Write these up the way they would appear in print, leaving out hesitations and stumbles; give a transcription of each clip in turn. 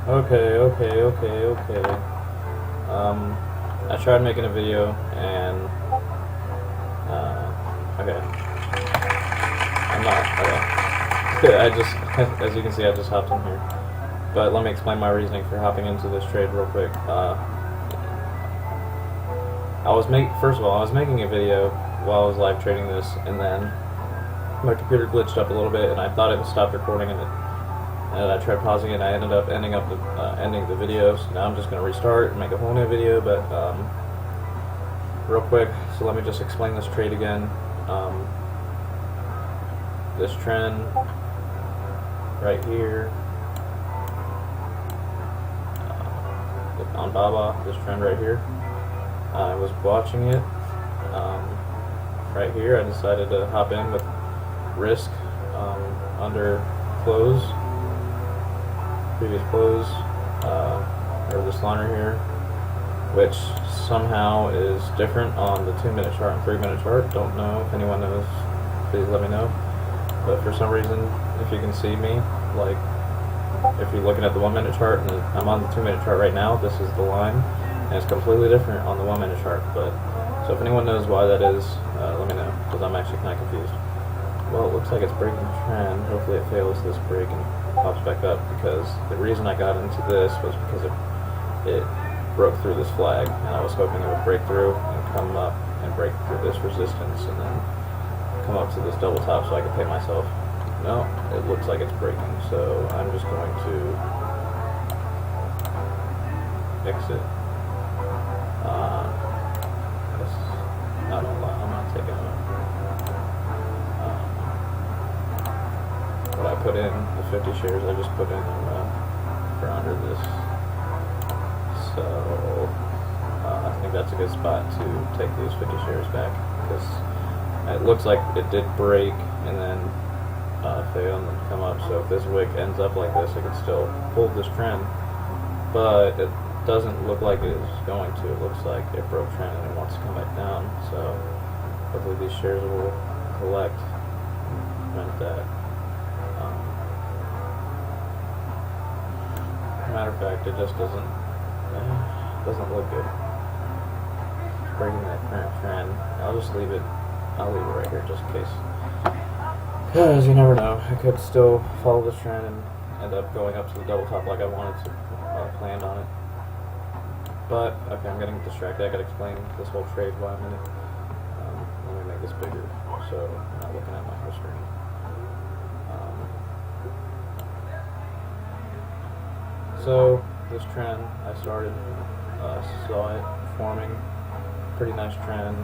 Okay. I tried making a video and okay. I'm not okay. I just, as you can see, I just hopped in here. But let me explain my reasoning for hopping into this trade real quick. First of all, I was making a video while I was live trading this, and then my computer glitched up a little bit, and I thought it would stop recording, and I tried pausing it, and I ended up ending the video. So now I'm just going to restart and make a whole new video. But real quick, so let me just explain this trade again. This trend right here on Baba, this trend right here, I was watching it right here. I decided to hop in with risk under close, previous close, or this liner here, which somehow is different on the 2-minute chart and 3-minute chart. Don't know if anyone knows, please let me know. But for some reason, if you can see me, like if you're looking at the 1-minute chart, and I'm on the 2-minute chart right now, this is the line, and it's completely different on the 1-minute chart. But so if anyone knows why that is, let me know, because I'm actually kind of confused. Well, it looks like it's breaking the trend. Hopefully it fails this break and pops back up, because the reason I got into this was because it broke through this flag, and I was hoping it would break through and come up and break through this resistance and then come up to this double top so I could pay myself. No, it looks like it's breaking, so I'm just going to exit. I'm not taking what I put in, the 50 shares I just put in for under this. So I think that's a good spot to take these 50 shares back, because it looks like it did break and then fail and then come up. So if this wick ends up like this, it could still hold this trend, but it doesn't look like it is going to. It looks like it broke trend and it wants to come back down. So hopefully these shares will collect and prevent that. Matter of fact, it just doesn't look good. Breaking that current trend. I'll just leave it. I'll leave it right here just in case, because you never know. I could still follow this trend and end up going up to the double top like I wanted to, planned on it. But okay, I'm getting distracted. I gotta explain this whole trade while I'm in it. Let me make this bigger so I'm not looking at my whole screen. So this trend, I saw it forming, pretty nice trend.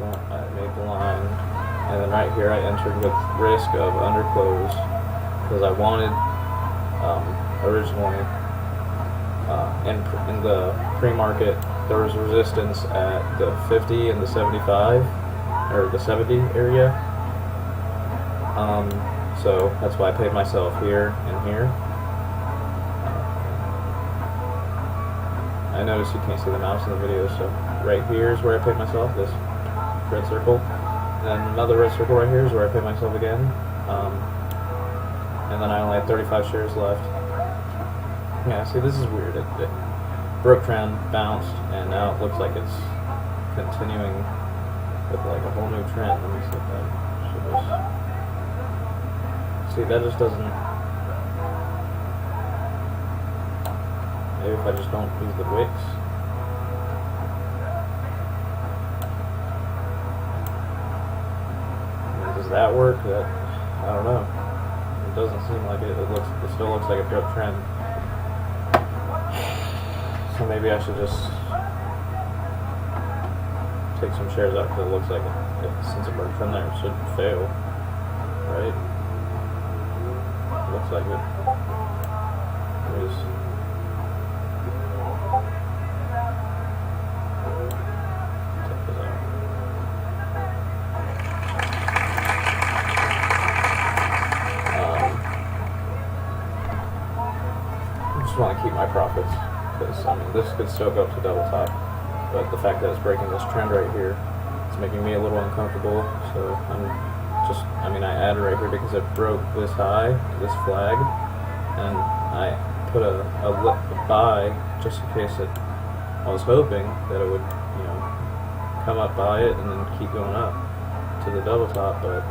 I made the line, and then right here I entered with risk of under close, because I wanted originally in the pre-market there was resistance at the 50 and the 75, or the 70 area. So that's why I paid myself here and here. I noticed you can't see the mouse in the video, so right here is where I paid myself, this red circle. And then another red circle right here is where I paid myself again. And then I only had 35 shares left. Yeah, see, this is weird. It broke trend, bounced, and now it looks like it's continuing with like a whole new trend. Let me see if that should just... See, that just doesn't... Maybe if I just don't use the wicks. Does that work? I don't know. It doesn't seem like it. It still looks like a broke trend. So maybe I should just take some shares out, because it looks like since it broke trend there, it should fail, right? Looks like it. Let me just want to keep my profits, because I mean this could still go up to double top, but the fact that it's breaking this trend right here, it's making me a little uncomfortable. So I added right here because it broke this high, this flag, and I put a buy just in case I was hoping that it would, you know, come up by it and then keep going up to the double top, but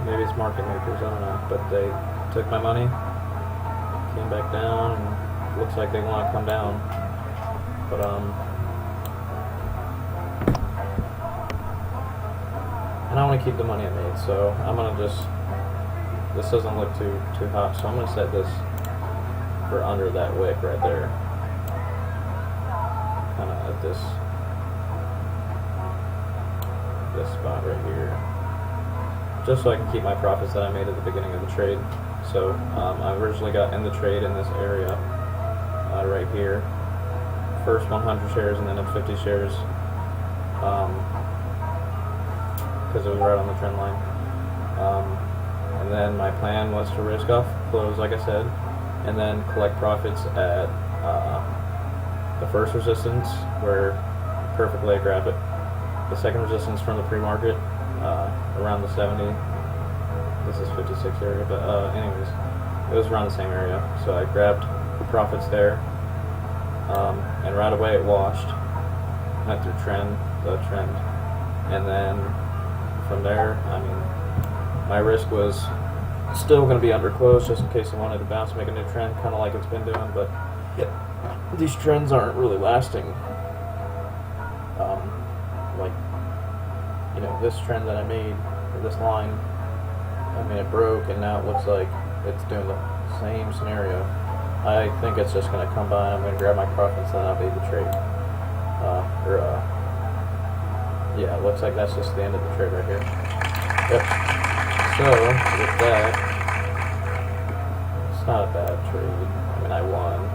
maybe it's market makers, I don't know, but they took my money, came back down, and looks like they want to come down, but and I want to keep the money I made, so I'm gonna just, this doesn't look too hot, so I'm gonna set this for under that wick right there, kind of at this spot right here, just so I can keep my profits that I made at the beginning of the trade. So I originally got in the trade in this area right here, first 100 shares and then at 50 shares, because it was right on the trend line. And then my plan was to risk off close, like I said, and then collect profits at the first resistance where perfectly I grabbed it. The second resistance from the pre-market around the 70. This is 56 area, but anyways, it was around the same area. So I grabbed profits there, and right away it washed, went through the trend, and then from there, I mean, my risk was still going to be under close just in case I wanted to bounce, make a new trend, kind of like it's been doing, but these trends aren't really lasting. Like, you know, this trend that I made, or this line, I mean, it broke, and now it looks like it's doing the same scenario. I think it's just going to come by, and I'm going to grab my profits, and that'll be the trade. Yeah, it looks like that's just the end of the trade right here. Yep. So, with that, it's not a bad trade. I mean, I won.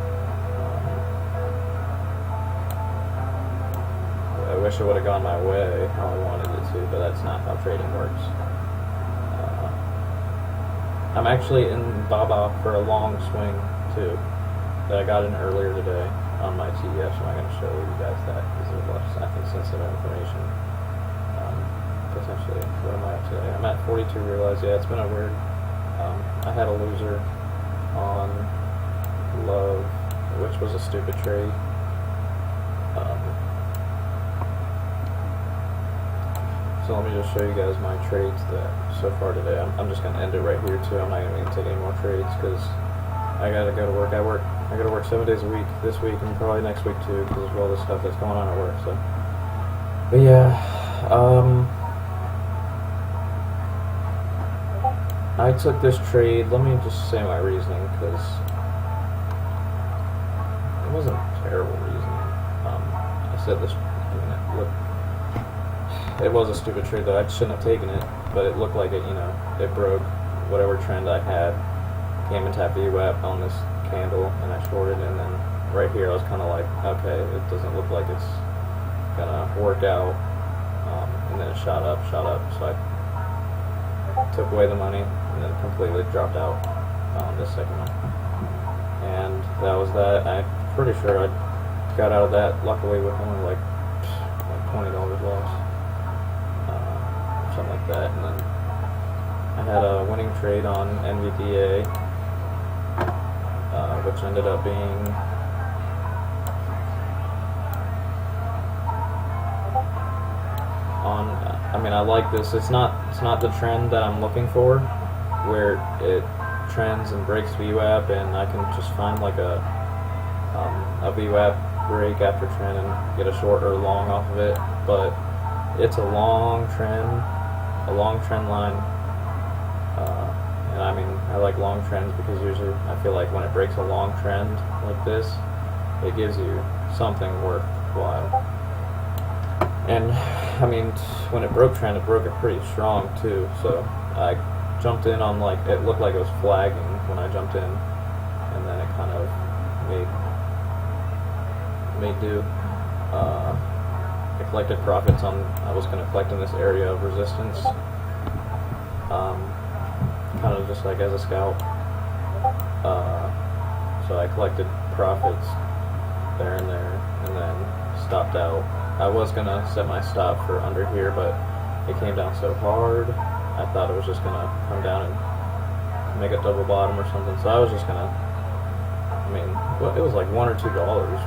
I wish it would have gone my way how I wanted it to, but that's not how trading works. I'm actually in Baba for a long swing too, that I got in earlier today on my TEF, so I'm going to show you guys that because there's a lot of, I think, sensitive information. Potentially, what am I up today? I'm at 42 realized. Yeah, it's been a weird. I had a loser on LUV, which was a stupid trade. So let me just show you guys my trades that so far today. I'm just going to end it right here too. I'm not even going to take any more trades because I got to go to work. I got to work 7 days a week this week and probably next week too because of all this stuff that's going on at work. So, but yeah, I took this trade. Let me just say my reasoning because it wasn't terrible reasoning. I said this. It was a stupid trade though. I shouldn't have taken it, but it looked like it. You know, it broke whatever trend I had. Came and tapped VWAP on this candle, and I shorted. And then right here, I was kind of like, okay, it doesn't look like it's gonna work out. And then it shot up. So I took away the money and then completely dropped out on this second one. And that was that. I'm pretty sure I got out of that luckily with only like $20 loss. Something like that, and then I had a winning trade on NVDA, which ended up being on. I mean, I like this. It's not the trend that I'm looking for, where it trends and breaks VWAP, and I can just find like a VWAP break after trend and get a short or long off of it, but it's a long trend line, and I mean, I like long trends because usually I feel like when it breaks a long trend like this, it gives you something worthwhile. And I mean, when it broke trend, it broke it pretty strong too, so I jumped in on, like, it looked like it was flagging when I jumped in, and then it kind of made do. I collected profits on, I was going to collect in this area of resistance, kind of just like as a scout. So I collected profits there and then stopped out. I was going to set my stop for under here, but it came down so hard, I thought it was just going to come down and make a double bottom or something. So I was just gonna, I mean, well, it was like $1 or $2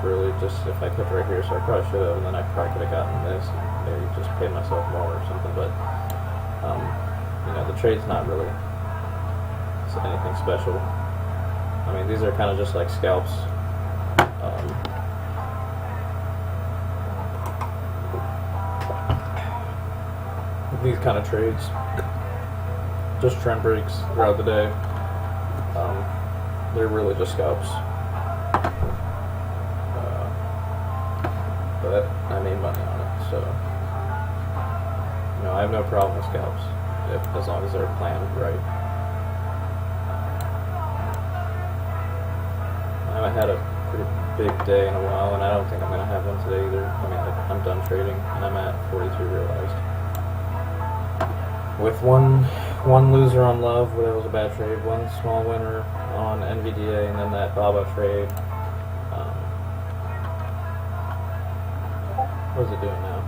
really, just if I kept right here. So I probably should have, and then I probably could have gotten this and maybe just paid myself more or something. But you know, the trade's not really anything special. I mean, these are kind of just like scalps. These kind of trades, just trend breaks throughout the day. They're really just scalps, but I made money on it, so you know, I have no problem with scalps as long as they're planned right. I haven't had a pretty big day in a while, and I don't think I'm gonna have one today either. I mean, I'm done trading, and I'm at 42 realized. With one loser on LUV, where that was a bad trade, one small winner on NVDA, and then that Baba trade. What is it doing now?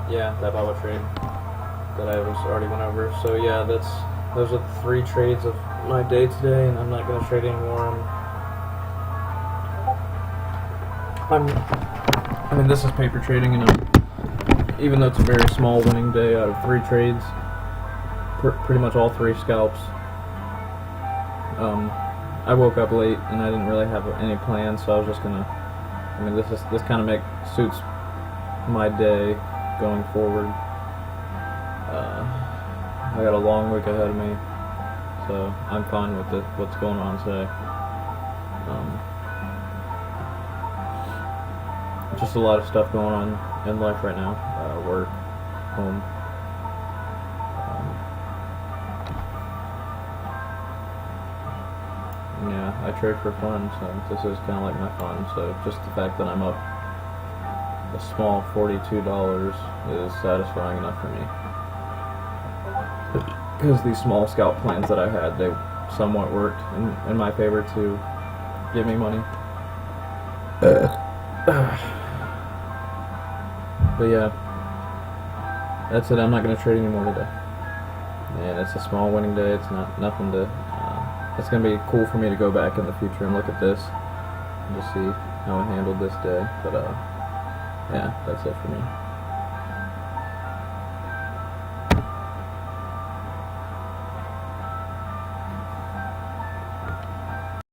Yeah, that Baba trade that I already went over. So yeah, those are the 3 trades of my day today, and I'm not going to trade anymore. I mean, this is paper trading, and even though it's a very small winning day, out of 3 trades, pretty much all 3 scalps. I woke up late and I didn't really have any plans, so I was just gonna. I mean, this kind of suits my day going forward. I got a long week ahead of me, so I'm fine with what's going on today. Just a lot of stuff going on in life right now. Work, home. Yeah, I trade for fun, so this is kind of like my fun. So just the fact that I'm up a small $42 is satisfying enough for me. Because these small scalp plans that I had, they somewhat worked in my favor to give me money. But yeah, that's it. I'm not going to trade anymore today. And it's a small winning day. It's nothing to. It's going to be cool for me to go back in the future and look at this and just see how I handled this day. But yeah, that's it for me.